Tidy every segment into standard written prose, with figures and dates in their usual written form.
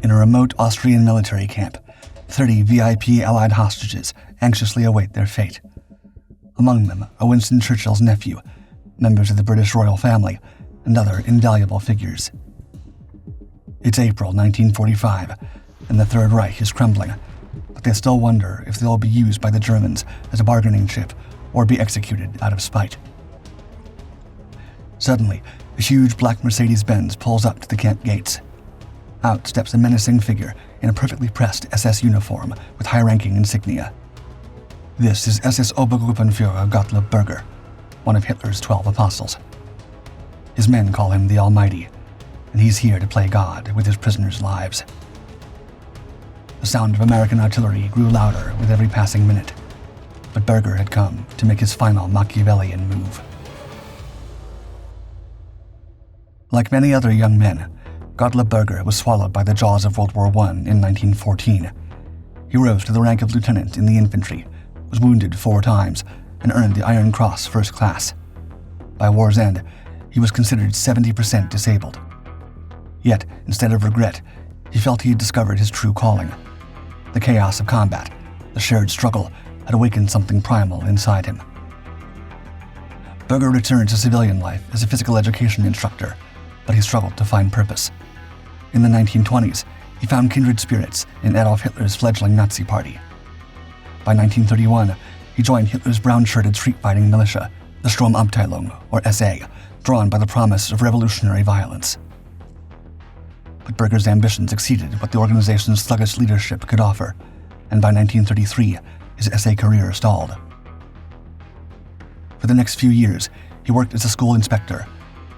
In a remote Austrian military camp, 30 VIP Allied hostages anxiously await their fate. Among them are Winston Churchill's nephew, members of the British royal family, and other invaluable figures. It's April 1945, and the Third Reich is crumbling, but they still wonder if they'll be used by the Germans as a bargaining chip or be executed out of spite. Suddenly, a huge black Mercedes-Benz pulls up to the camp gates. Out steps a menacing figure in a perfectly pressed SS uniform with high-ranking insignia. This is SS-Obergruppenführer Gottlob Berger, one of Hitler's 12 apostles. His men call him the Almighty, and he's here to play God with his prisoners' lives. The sound of American artillery grew louder with every passing minute, but Berger had come to make his final Machiavellian move. Like many other young men, Gottlob Berger was swallowed by the jaws of World War I in 1914. He rose to the rank of lieutenant in the infantry, was wounded 4 times, and earned the Iron Cross First Class. By war's end, he was considered 70% disabled. Yet, instead of regret, he felt he had discovered his true calling. The chaos of combat, the shared struggle, had awakened something primal inside him. Berger returned to civilian life as a physical education instructor, but he struggled to find purpose. In the 1920s, he found kindred spirits in Adolf Hitler's fledgling Nazi party. By 1931, he joined Hitler's brown-shirted street-fighting militia, the Sturmabteilung, or SA, drawn by the promise of revolutionary violence. But Berger's ambitions exceeded what the organization's sluggish leadership could offer, and by 1933, his SA career stalled. For the next few years, he worked as a school inspector,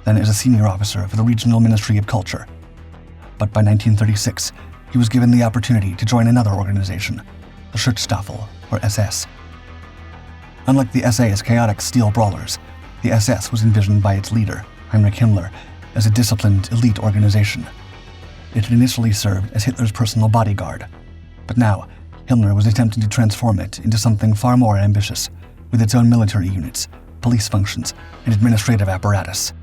then as a senior officer for the Regional Ministry of Culture. But by 1936, he was given the opportunity to join another organization, the Schutzstaffel, or SS. Unlike the SA's chaotic steel brawlers, the SS was envisioned by its leader, Heinrich Himmler, as a disciplined elite organization. It had initially served as Hitler's personal bodyguard, but now Himmler was attempting to transform it into something far more ambitious, with its own military units, police functions, and administrative apparatus.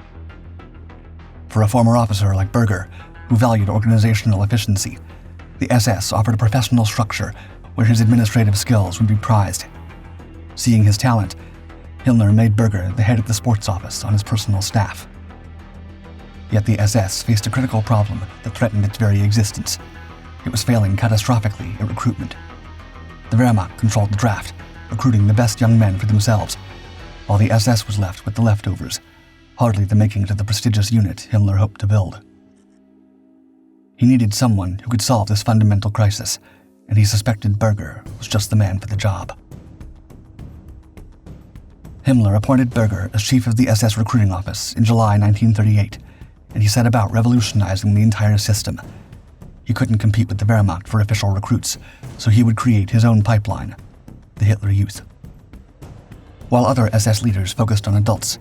For a former officer like Berger, who valued organizational efficiency, the SS offered a professional structure where his administrative skills would be prized. Seeing his talent, Himmler made Berger the head of the sports office on his personal staff. Yet the SS faced a critical problem that threatened its very existence. It was failing catastrophically at recruitment. The Wehrmacht controlled the draft, recruiting the best young men for themselves, while the SS was left with the leftovers, hardly the makings of the prestigious unit Himmler hoped to build. He needed someone who could solve this fundamental crisis, and he suspected Berger was just the man for the job. Himmler appointed Berger as chief of the SS recruiting office in July 1938, and he set about revolutionizing the entire system. He couldn't compete with the Wehrmacht for official recruits, so he would create his own pipeline, the Hitler Youth. While other SS leaders focused on adults,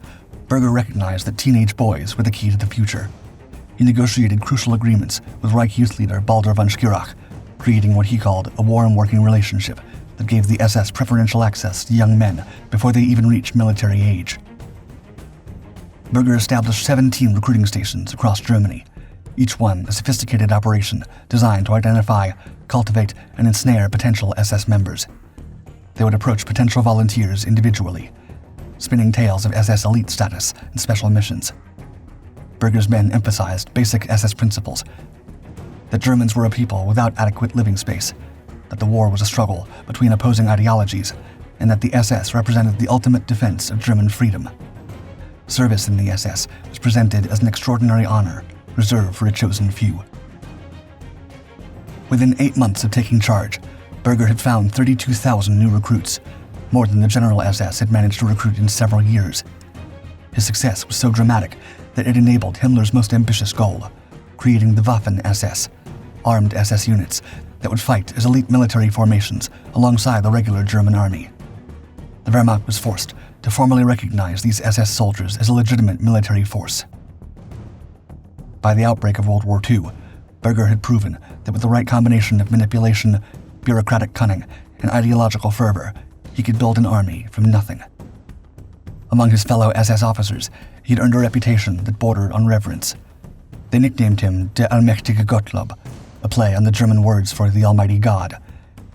Berger recognized that teenage boys were the key to the future. He negotiated crucial agreements with Reich youth leader Baldur von Schirach, creating what he called a warm working relationship that gave the SS preferential access to young men before they even reached military age. Berger established 17 recruiting stations across Germany, each one a sophisticated operation designed to identify, cultivate, and ensnare potential SS members. They would approach potential volunteers individually, spinning tales of SS elite status and special missions. Berger's men emphasized basic SS principles: that Germans were a people without adequate living space, that the war was a struggle between opposing ideologies, and that the SS represented the ultimate defense of German freedom. Service in the SS was presented as an extraordinary honor reserved for a chosen few. Within 8 months of taking charge, Berger had found 32,000 new recruits, more than the general SS had managed to recruit in several years. His success was so dramatic that it enabled Himmler's most ambitious goal, creating the Waffen-SS, armed SS units that would fight as elite military formations alongside the regular German army. The Wehrmacht was forced to formally recognize these SS soldiers as a legitimate military force. By the outbreak of World War II, Berger had proven that with the right combination of manipulation, bureaucratic cunning, and ideological fervor, he could build an army from nothing. Among his fellow SS officers, he had earned a reputation that bordered on reverence. They nicknamed him Der allmächtige Gottlob, a play on the German words for the Almighty God,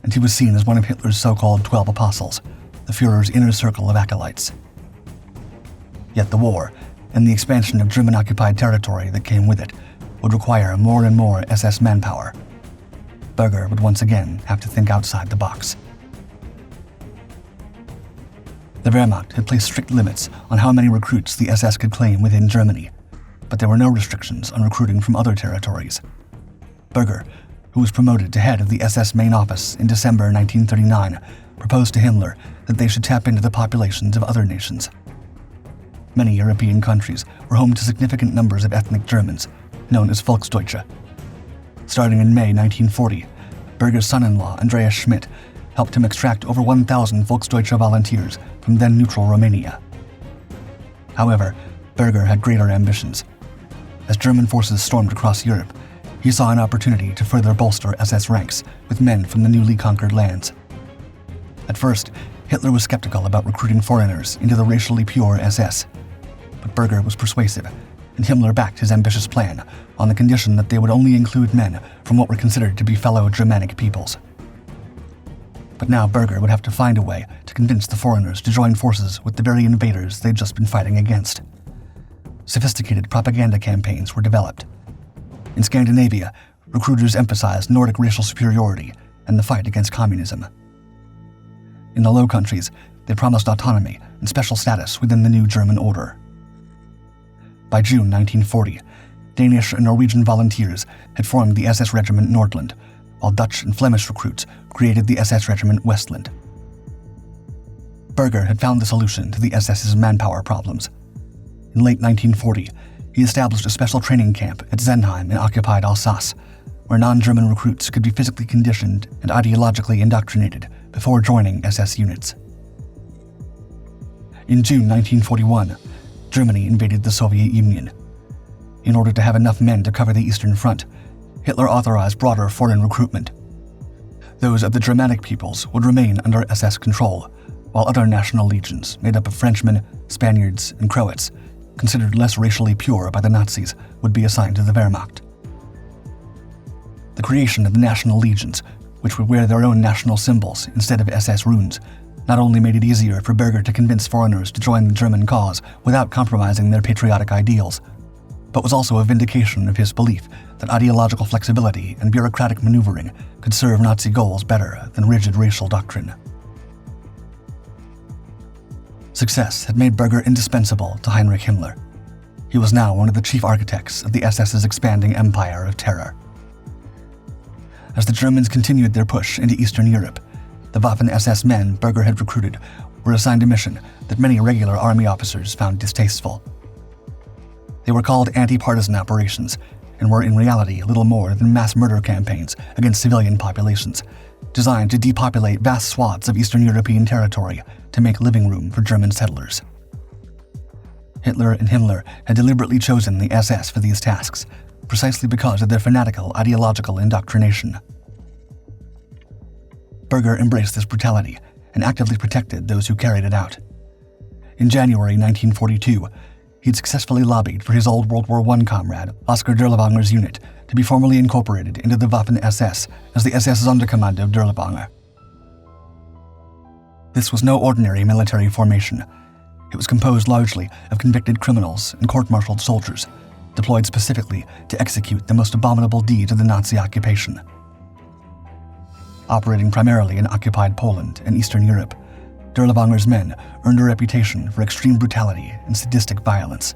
and he was seen as one of Hitler's so-called 12 apostles, the Führer's inner circle of acolytes. Yet the war, and the expansion of German-occupied territory that came with it, would require more and more SS manpower. Berger would once again have to think outside the box. The Wehrmacht had placed strict limits on how many recruits the SS could claim within Germany, but there were no restrictions on recruiting from other territories. Berger, who was promoted to head of the SS main office in December 1939, proposed to Himmler that they should tap into the populations of other nations. Many European countries were home to significant numbers of ethnic Germans, known as Volksdeutsche. Starting in May 1940, Berger's son-in-law, Andreas Schmidt, helped him extract over 1,000 Volksdeutsche volunteers from then-neutral Romania. However, Berger had greater ambitions. As German forces stormed across Europe, he saw an opportunity to further bolster SS ranks with men from the newly conquered lands. At first, Hitler was skeptical about recruiting foreigners into the racially pure SS, but Berger was persuasive, and Himmler backed his ambitious plan on the condition that they would only include men from what were considered to be fellow Germanic peoples. But now Berger would have to find a way to convince the foreigners to join forces with the very invaders they'd just been fighting against. Sophisticated propaganda campaigns were developed. In Scandinavia, recruiters emphasized Nordic racial superiority and the fight against communism. In the Low Countries, they promised autonomy and special status within the new German order. By June 1940, Danish and Norwegian volunteers had formed the SS Regiment Nordland, while Dutch and Flemish recruits created the SS Regiment Westland. Berger had found the solution to the SS's manpower problems. In late 1940, he established a special training camp at Senheim in occupied Alsace, where non-German recruits could be physically conditioned and ideologically indoctrinated before joining SS units. In June 1941, Germany invaded the Soviet Union. In order to have enough men to cover the Eastern Front, Hitler authorized broader foreign recruitment. Those of the Germanic peoples would remain under SS control, while other national legions made up of Frenchmen, Spaniards, and Croats, considered less racially pure by the Nazis, would be assigned to the Wehrmacht. The creation of the national legions, which would wear their own national symbols instead of SS runes, not only made it easier for Berger to convince foreigners to join the German cause without compromising their patriotic ideals, but was also a vindication of his belief that ideological flexibility and bureaucratic maneuvering could serve Nazi goals better than rigid racial doctrine. Success had made Berger indispensable to Heinrich Himmler. He was now one of the chief architects of the SS's expanding empire of terror. As the Germans continued their push into Eastern Europe, the Waffen-SS men Berger had recruited were assigned a mission that many regular army officers found distasteful. They were called anti-partisan operations and were in reality little more than mass murder campaigns against civilian populations, designed to depopulate vast swaths of Eastern European territory to make living room for German settlers. Hitler and Himmler had deliberately chosen the SS for these tasks, precisely because of their fanatical ideological indoctrination. Berger embraced this brutality and actively protected those who carried it out. In January 1942, he'd successfully lobbied for his old World War I comrade, Oskar Dirlewanger's unit, to be formally incorporated into the Waffen-SS as the SS Sonderkommando Dirlewanger. This was no ordinary military formation. It was composed largely of convicted criminals and court-martialed soldiers, deployed specifically to execute the most abominable deeds of the Nazi occupation. Operating primarily in occupied Poland and Eastern Europe, Dirlewanger's men earned a reputation for extreme brutality and sadistic violence.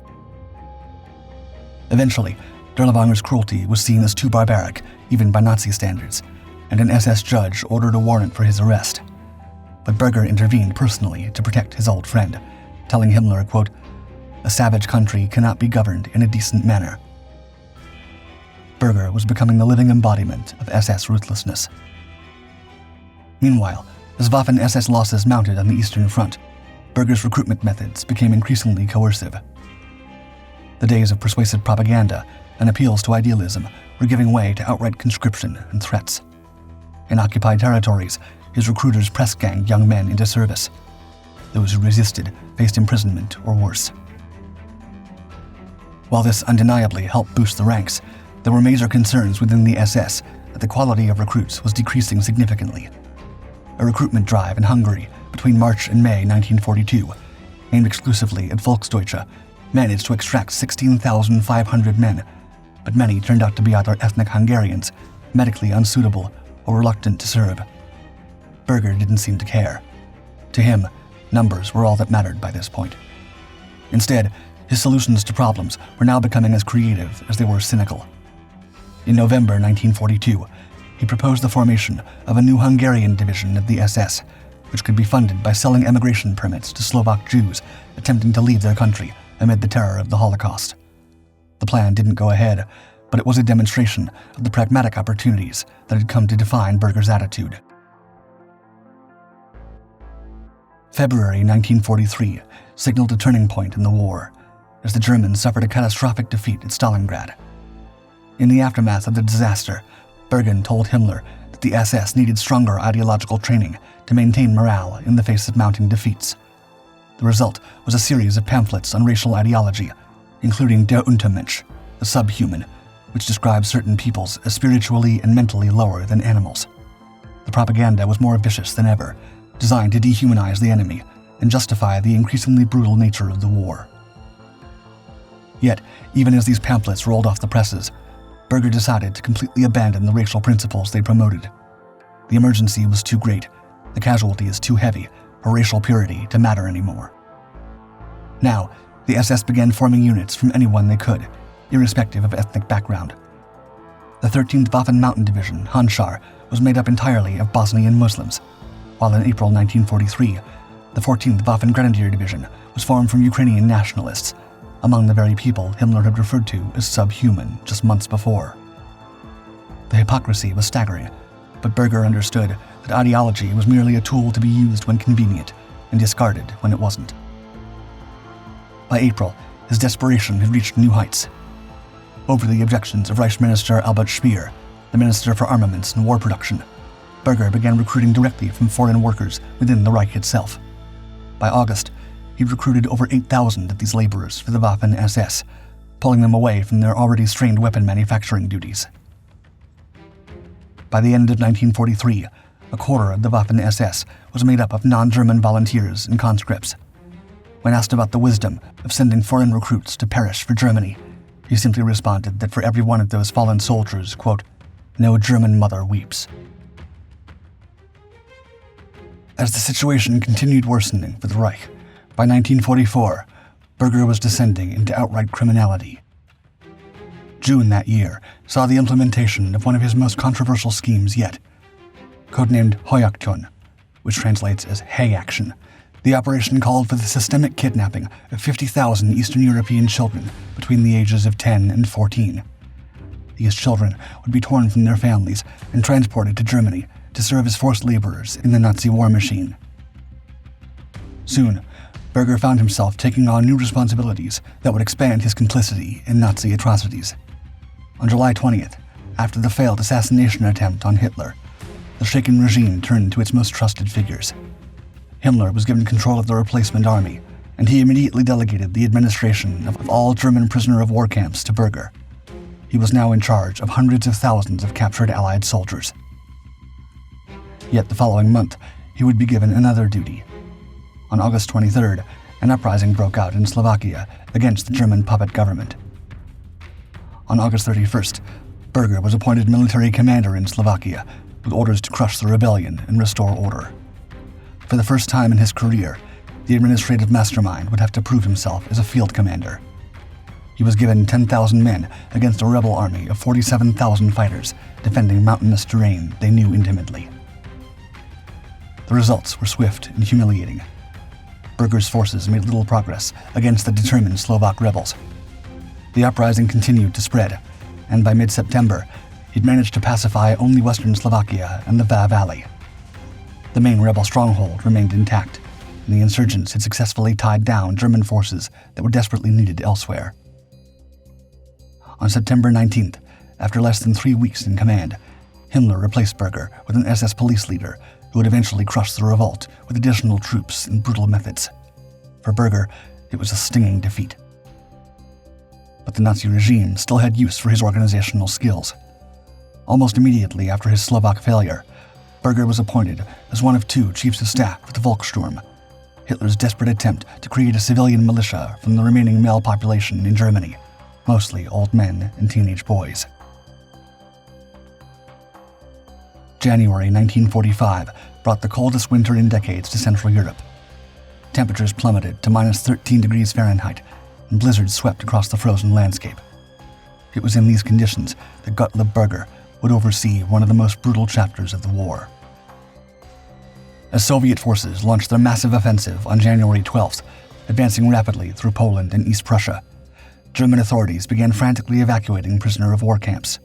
Eventually, Dirlewanger's cruelty was seen as too barbaric, even by Nazi standards, and an SS judge ordered a warrant for his arrest. But Berger intervened personally to protect his old friend, telling Himmler, quote, "A savage country cannot be governed in a decent manner." Berger was becoming the living embodiment of SS ruthlessness. Meanwhile, as Waffen-SS losses mounted on the Eastern Front, Berger's recruitment methods became increasingly coercive. The days of persuasive propaganda and appeals to idealism were giving way to outright conscription and threats. In occupied territories, his recruiters press-ganged young men into service. Those who resisted faced imprisonment or worse. While this undeniably helped boost the ranks, There were major concerns within the SS that the quality of recruits was decreasing significantly. A recruitment drive in Hungary between March and May 1942, aimed exclusively at Volksdeutsche, managed to extract 16,500 men, but many turned out to be either ethnic Hungarians, medically unsuitable, or reluctant to serve. Berger didn't seem to care. To him, numbers were all that mattered by this point. Instead, his solutions to problems were now becoming as creative as they were cynical. In November 1942, he proposed the formation of a new Hungarian division of the SS, which could be funded by selling emigration permits to Slovak Jews attempting to leave their country amid the terror of the Holocaust. The plan didn't go ahead, but it was a demonstration of the pragmatic opportunities that had come to define Berger's attitude. February 1943 signaled a turning point in the war, as the Germans suffered a catastrophic defeat at Stalingrad. In the aftermath of the disaster, Bergen told Himmler that the SS needed stronger ideological training to maintain morale in the face of mounting defeats. The result was a series of pamphlets on racial ideology, including Der Untermensch, the subhuman, which describes certain peoples as spiritually and mentally lower than animals. The propaganda was more vicious than ever, designed to dehumanize the enemy and justify the increasingly brutal nature of the war. Yet, even as these pamphlets rolled off the presses, Berger decided to completely abandon the racial principles they promoted. The emergency was too great, the casualties too heavy for racial purity to matter anymore. Now, the SS began forming units from anyone they could, irrespective of ethnic background. The 13th Waffen Mountain Division, Handschar, was made up entirely of Bosnian Muslims, while in April 1943, the 14th Waffen Grenadier Division was formed from Ukrainian nationalists, among the very people Himmler had referred to as subhuman just months before. The hypocrisy was staggering, but Berger understood that ideology was merely a tool to be used when convenient and discarded when it wasn't. By April, his desperation had reached new heights. Over the objections of Reich Minister Albert Speer, the Minister for Armaments and War Production, Berger began recruiting directly from foreign workers within the Reich itself. By August, he'd recruited over 8,000 of these laborers for the Waffen-SS, pulling them away from their already strained weapon manufacturing duties. By the end of 1943, a quarter of the Waffen-SS was made up of non-German volunteers and conscripts. When asked about the wisdom of sending foreign recruits to perish for Germany, he simply responded that for every one of those fallen soldiers, quote, "no German mother weeps." As the situation continued worsening for the Reich, by 1944, Berger was descending into outright criminality. June that year saw the implementation of one of his most controversial schemes yet. Codenamed Hojaktion, which translates as Hay Action, the operation called for the systemic kidnapping of 50,000 Eastern European children between the ages of 10 and 14. These children would be torn from their families and transported to Germany to serve as forced laborers in the Nazi war machine. Soon, Berger found himself taking on new responsibilities that would expand his complicity in Nazi atrocities. On July 20th, after the failed assassination attempt on Hitler, the shaken regime turned to its most trusted figures. Himmler was given control of the replacement army, and he immediately delegated the administration of all German prisoner of war camps to Berger. He was now in charge of hundreds of thousands of captured Allied soldiers. Yet the following month, he would be given another duty. On August 23rd, an uprising broke out in Slovakia against the German puppet government. On August 31st, Berger was appointed military commander in Slovakia with orders to crush the rebellion and restore order. For the first time in his career, the administrative mastermind would have to prove himself as a field commander. He was given 10,000 men against a rebel army of 47,000 fighters defending mountainous terrain they knew intimately. The results were swift and humiliating. Berger's forces made little progress against the determined Slovak rebels. The uprising continued to spread, and by mid-September, he'd managed to pacify only western Slovakia and the Va Valley. The main rebel stronghold remained intact, and the insurgents had successfully tied down German forces that were desperately needed elsewhere. On September 19th, after less than 3 weeks in command, Himmler replaced Berger with an SS police leader who would eventually crush the revolt with additional troops and brutal methods. For Berger, it was a stinging defeat. but the Nazi regime still had use for his organizational skills. Almost immediately after his Slovak failure, Berger was appointed as one of 2 chiefs of staff for the Volkssturm, Hitler's desperate attempt to create a civilian militia from the remaining male population in Germany, mostly old men and teenage boys. January 1945 brought the coldest winter in decades to Central Europe. Temperatures plummeted to minus 13 degrees Fahrenheit, and blizzards swept across the frozen landscape. It was in these conditions that Gottlob Berger would oversee one of the most brutal chapters of the war. As Soviet forces launched their massive offensive on January 12th, advancing rapidly through Poland and East Prussia, German authorities began frantically evacuating prisoner of war camps.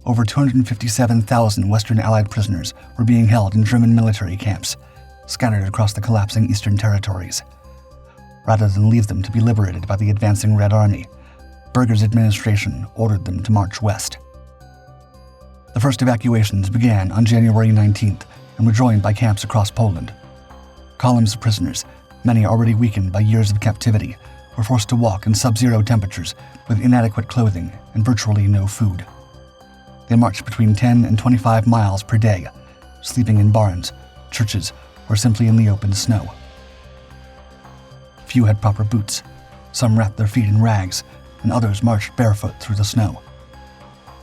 Over 257,000 Western Allied prisoners were being held in German military camps, scattered across the collapsing Eastern territories. Rather than leave them to be liberated by the advancing Red Army, Berger's administration ordered them to march west. The first evacuations began on January 19th and were joined by camps across Poland. Columns of prisoners, many already weakened by years of captivity, were forced to walk in sub-zero temperatures with inadequate clothing and virtually no food. They marched between 10 and 25 miles per day, sleeping in barns, churches, or simply in the open snow. Few had proper boots, some wrapped their feet in rags, and others marched barefoot through the snow.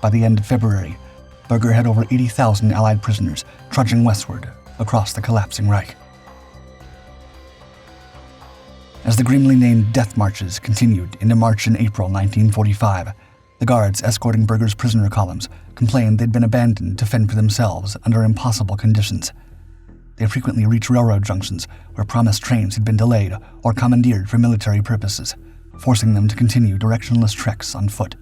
By the end of February, Berger had over 80,000 Allied prisoners trudging westward across the collapsing Reich. As the grimly named death marches continued into March and April 1945, the guards escorting Berger's prisoner columns complained they'd been abandoned to fend for themselves under impossible conditions. They frequently reached railroad junctions where promised trains had been delayed or commandeered for military purposes, forcing them to continue directionless treks on foot.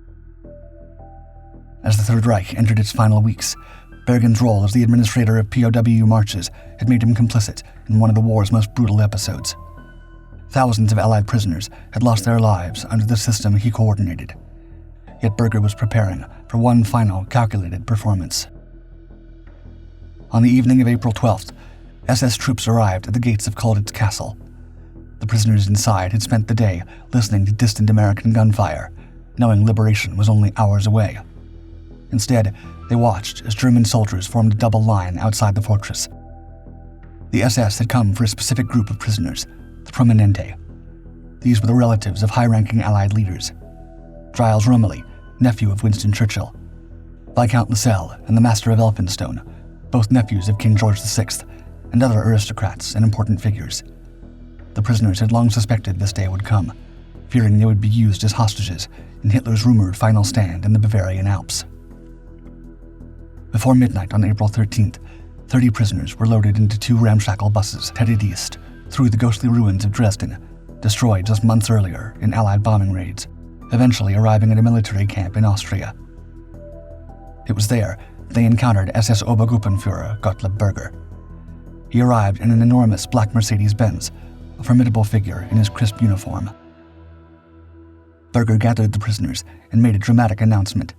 As the Third Reich entered its final weeks, Bergen's role as the administrator of POW marches had made him complicit in one of the war's most brutal episodes. Thousands of Allied prisoners had lost their lives under the system he coordinated. Yet Berger was preparing for one final calculated performance. On the evening of April 12th, SS troops arrived at the gates of Colditz Castle. The prisoners inside had spent the day listening to distant American gunfire, knowing liberation was only hours away. Instead, they watched as German soldiers formed a double line outside the fortress. The SS had come for a specific group of prisoners, the Prominente. These were the relatives of high-ranking Allied leaders. Giles Romilly, nephew of Winston Churchill, Viscount Lascelles, and the Master of Elphinstone, both nephews of King George VI, and other aristocrats and important figures. The prisoners had long suspected this day would come, fearing they would be used as hostages in Hitler's rumored final stand in the Bavarian Alps. Before midnight on April 13th, 30 prisoners were loaded into 2 ramshackle buses headed east through the ghostly ruins of Dresden, destroyed just months earlier in Allied bombing raids, eventually arriving at a military camp in Austria. It was there they encountered SS-Obergruppenführer Gottlob Berger. He arrived in an enormous black Mercedes-Benz, a formidable figure in his crisp uniform. Berger gathered the prisoners and made a dramatic announcement.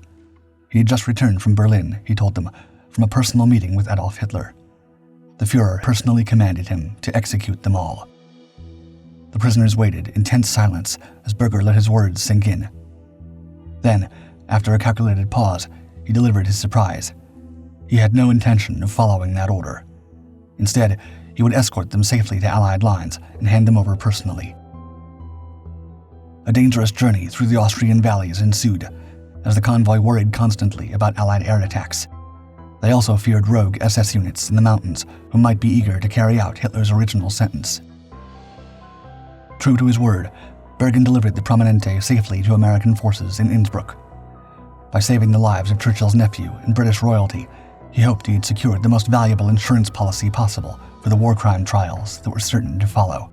He had just returned from Berlin, he told them, from a personal meeting with Adolf Hitler. The Führer personally commanded him to execute them all. The prisoners waited in tense silence as Berger let his words sink in. Then, after a calculated pause, he delivered his surprise. He had no intention of following that order. Instead, he would escort them safely to Allied lines and hand them over personally. A dangerous journey through the Austrian valleys ensued, as the convoy worried constantly about Allied air attacks. They also feared rogue SS units in the mountains who might be eager to carry out Hitler's original sentence. True to his word, Bergen delivered the Prominente safely to American forces in Innsbruck. By saving the lives of Churchill's nephew and British royalty, he hoped he had secured the most valuable insurance policy possible for the war crime trials that were certain to follow.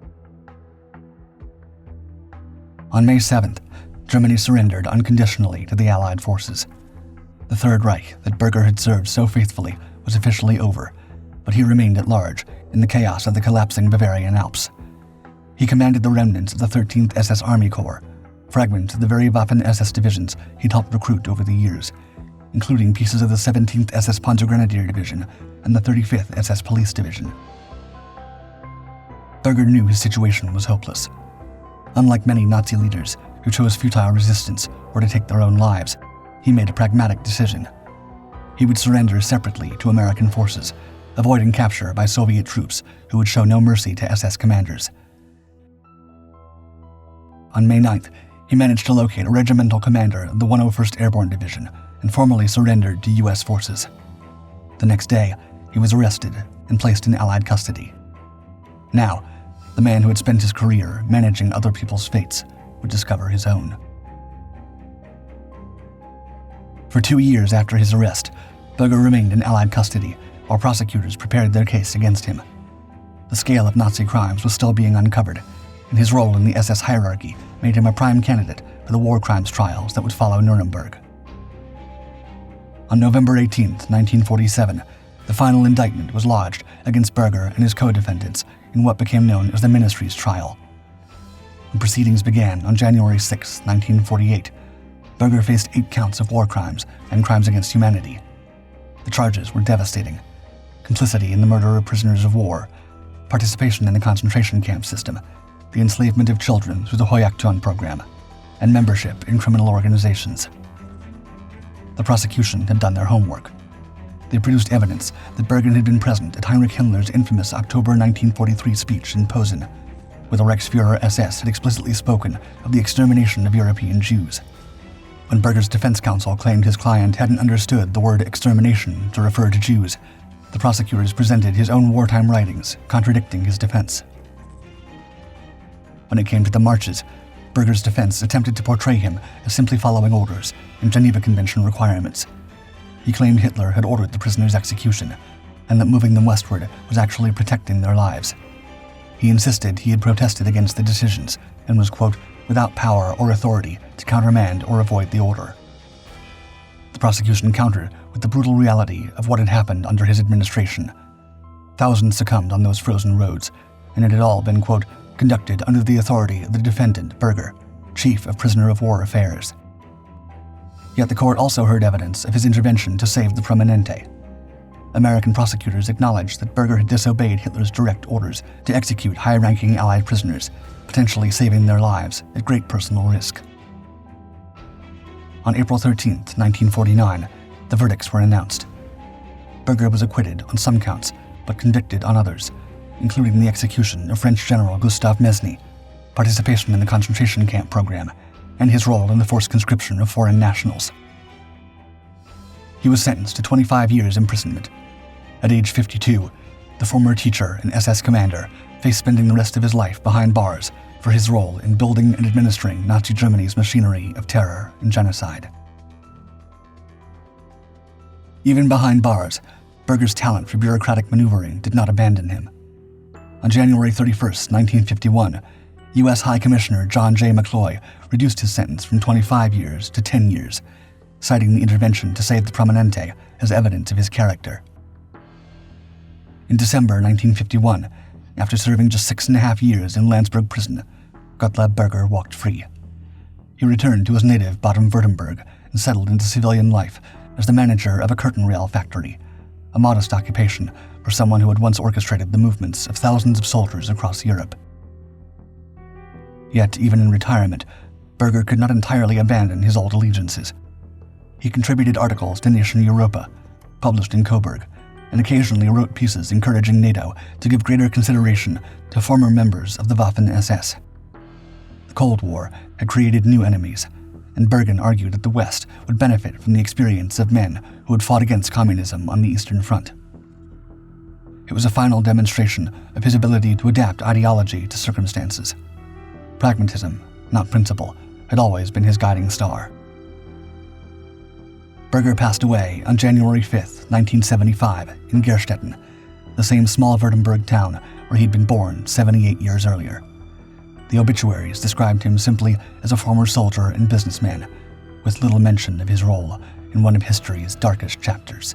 On May 7th, Germany surrendered unconditionally to the Allied forces. The Third Reich that Berger had served so faithfully was officially over, but he remained at large in the chaos of the collapsing Bavarian Alps. He commanded the remnants of the 13th SS Army Corps, fragments of the very Waffen-SS divisions he'd helped recruit over the years, including pieces of the 17th SS Panzergrenadier Division and the 35th SS Police Division. Berger knew his situation was hopeless. Unlike many Nazi leaders who chose futile resistance or to take their own lives, he made a pragmatic decision. He would surrender separately to American forces, avoiding capture by Soviet troops who would show no mercy to SS commanders. On May 9th, he managed to locate a regimental commander of the 101st Airborne Division and formally surrendered to U.S. forces. The next day, he was arrested and placed in Allied custody. Now, the man who had spent his career managing other people's fates would discover his own. For 2 years after his arrest, Berger remained in Allied custody while prosecutors prepared their case against him. The scale of Nazi crimes was still being uncovered, and his role in the SS hierarchy made him a prime candidate for the war crimes trials that would follow Nuremberg. On November 18, 1947, the final indictment was lodged against Berger and his co-defendants in what became known as the Ministry's Trial. When proceedings began on January 6, 1948, Berger faced 8 counts of war crimes and crimes against humanity. The charges were devastating: complicity in the murder of prisoners of war, participation in the concentration camp system, the enslavement of children through the Hoyakton program, and membership in criminal organizations. The prosecution had done their homework. They produced evidence that Berger had been present at Heinrich Himmler's infamous October 1943 speech in Posen, where the Reichsführer SS had explicitly spoken of the extermination of European Jews. When Berger's defense counsel claimed his client hadn't understood the word extermination to refer to Jews, the prosecutors presented his own wartime writings contradicting his defense. When it came to the marches, Berger's defense attempted to portray him as simply following orders and Geneva Convention requirements. He claimed Hitler had ordered the prisoners' execution, and that moving them westward was actually protecting their lives. He insisted he had protested against the decisions and was, quote, without power or authority to countermand or avoid the order. The prosecution countered with the brutal reality of what had happened under his administration. Thousands succumbed on those frozen roads, and it had all been, quote, conducted under the authority of the defendant, Berger, chief of prisoner of war affairs. Yet the court also heard evidence of his intervention to save the Prominente. American prosecutors acknowledged that Berger had disobeyed Hitler's direct orders to execute high-ranking Allied prisoners, potentially saving their lives at great personal risk. On April 13, 1949, the verdicts were announced. Berger was acquitted on some counts, but convicted on others, including the execution of French General Gustave Mesny, participation in the concentration camp program, and his role in the forced conscription of foreign nationals. He was sentenced to 25 years imprisonment. At age 52, the former teacher and SS commander faced spending the rest of his life behind bars for his role in building and administering Nazi Germany's machinery of terror and genocide. Even behind bars, Berger's talent for bureaucratic maneuvering did not abandon him. On January 31, 1951, U.S. High Commissioner John J. McCloy reduced his sentence from 25 years to 10 years, citing the intervention to save the Prominente as evidence of his character. In December 1951, after serving just 6.5 years in Landsberg prison, Gottlob Berger walked free. He returned to his native Baden-Württemberg and settled into civilian life as the manager of a curtain rail factory, a modest occupation for someone who had once orchestrated the movements of thousands of soldiers across Europe. Yet, even in retirement, Berger could not entirely abandon his old allegiances. He contributed articles to Nation Europa, published in Coburg, and occasionally wrote pieces encouraging NATO to give greater consideration to former members of the Waffen-SS. The Cold War had created new enemies, and Bergen argued that the West would benefit from the experience of men who had fought against communism on the Eastern Front. It was a final demonstration of his ability to adapt ideology to circumstances. Pragmatism, not principle, had always been his guiding star. Berger passed away on January 5, 1975, in Gerstetten, the same small Württemberg town where he'd been born 78 years earlier. The obituaries described him simply as a former soldier and businessman, with little mention of his role in one of history's darkest chapters.